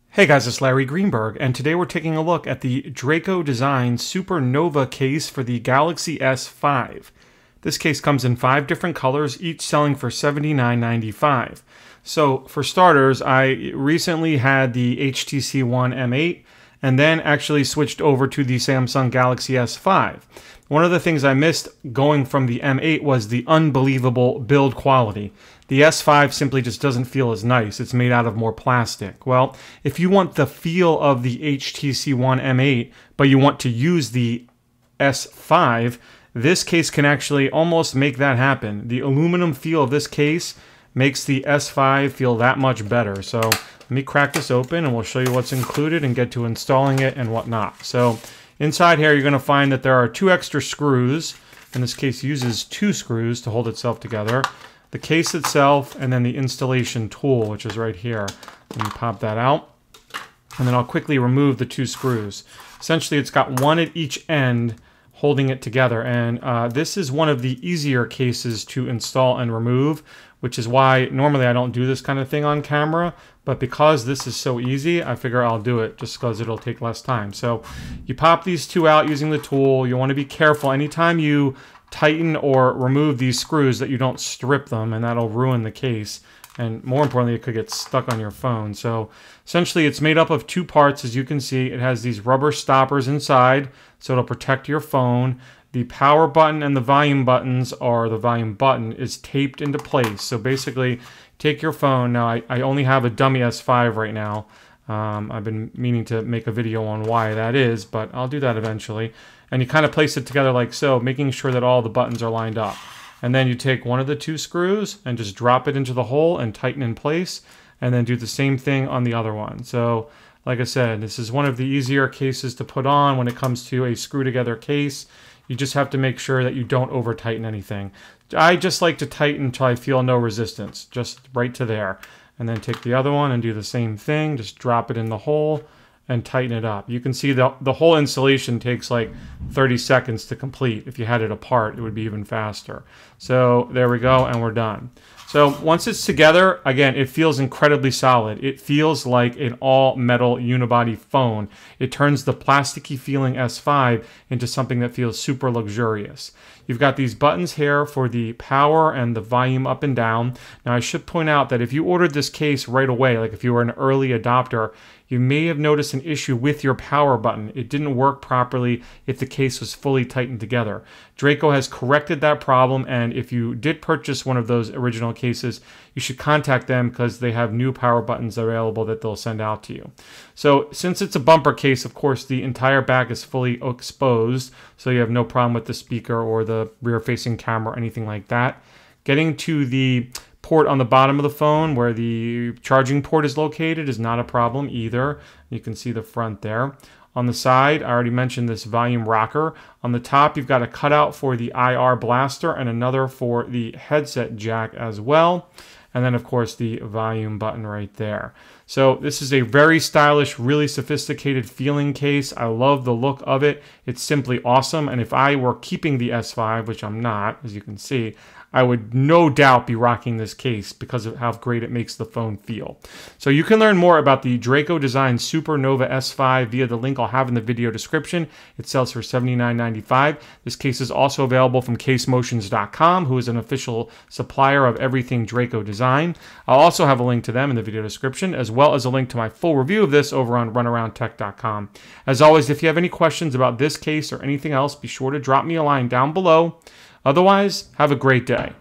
Hey guys, it's Larry Greenberg, and today we're taking a look at the Draco Designs Supernova case for the Galaxy S5. This case comes in 5 different colors, each selling for $79.95. So for starters, I recently had the HTC One M8 and then actually switched over to the Samsung Galaxy S5. One of the things I missed going from the M8 was the unbelievable build quality. The S5 simply just doesn't feel as nice. It's made out of more plastic. Well, if you want the feel of the HTC One M8, but you want to use the S5, this case can actually almost make that happen. The aluminum feel of this case makes the S5 feel that much better. So let me crack this open and we'll show you what's included and get to installing it and whatnot. So inside here, you're going to find that there are 2 extra screws. In this case, uses 2 screws to hold itself together. The case itself, and then the installation tool, which is right here. Let me pop that out. And then I'll quickly remove the 2 screws. Essentially, it's got one at each end holding it together. And this is one of the easier cases to install and remove, which is why normally I don't do this kind of thing on camera. But because this is so easy, I figure I'll do it just because it'll take less time. So you pop these 2 out using the tool. You want to be careful anytime you tighten or remove these screws that you don't strip them, and that'll ruin the case. And more importantly, it could get stuck on your phone. So essentially it's made up of 2 parts. As you can see, it has these rubber stoppers inside, so it'll protect your phone. The power button and the volume buttons, or the volume button, is taped into place. So basically, take your phone. Now, I only have a dummy S5 right now. I've been meaning to make a video on why that is, but I'll do that eventually. And you kind of place it together like so, making sure that all the buttons are lined up. And then you take one of the 2 screws and just drop it into the hole and tighten in place, and then do the same thing on the other one. So, like I said, this is one of the easier cases to put on when it comes to a screw together case. You just have to make sure that you don't over tighten anything. I just like to tighten until I feel no resistance, just right to there. And then take the other one and do the same thing. Just drop it in the hole and tighten it up. You can see the whole installation takes like 30 seconds to complete. If you had it apart, it would be even faster. So there we go, and we're done. So once it's together, again, it feels incredibly solid. It feels like an all-metal unibody phone. It turns the plasticky feeling S5 into something that feels super luxurious. You've got these buttons here for the power and the volume up and down. Now, I should point out that if you ordered this case right away, like if you were an early adopter, you may have noticed an issue with your power button. It didn't work properly if the case was fully tightened together. Draco has corrected that problem, and if you did purchase one of those original cases, you should contact them because they have new power buttons available that they'll send out to you. So since it's a bumper case, of course, the entire back is fully exposed, so you have no problem with the speaker or the rear-facing camera or anything like that. Getting to the port on the bottom of the phone where the charging port is located is not a problem either. You can see the front there. On the side, I already mentioned this volume rocker. On the top, you've got a cutout for the IR blaster and another for the headset jack as well. And then, of course, the volume button right there. So this is a very stylish, really sophisticated feeling case. I love the look of it. It's simply awesome. And if I were keeping the S5, which I'm not, as you can see, I would no doubt be rocking this case because of how great it makes the phone feel. So you can learn more about the Draco Designs Supernova S5 via the link I'll have in the video description. It sells for $79.95. This case is also available from CaseMotions.com, who is an official supplier of everything Draco Design. I'll also have a link to them in the video description, as well as a link to my full review of this over on runaroundtech.com. As always, if you have any questions about this case or anything else, be sure to drop me a line down below. Otherwise, have a great day.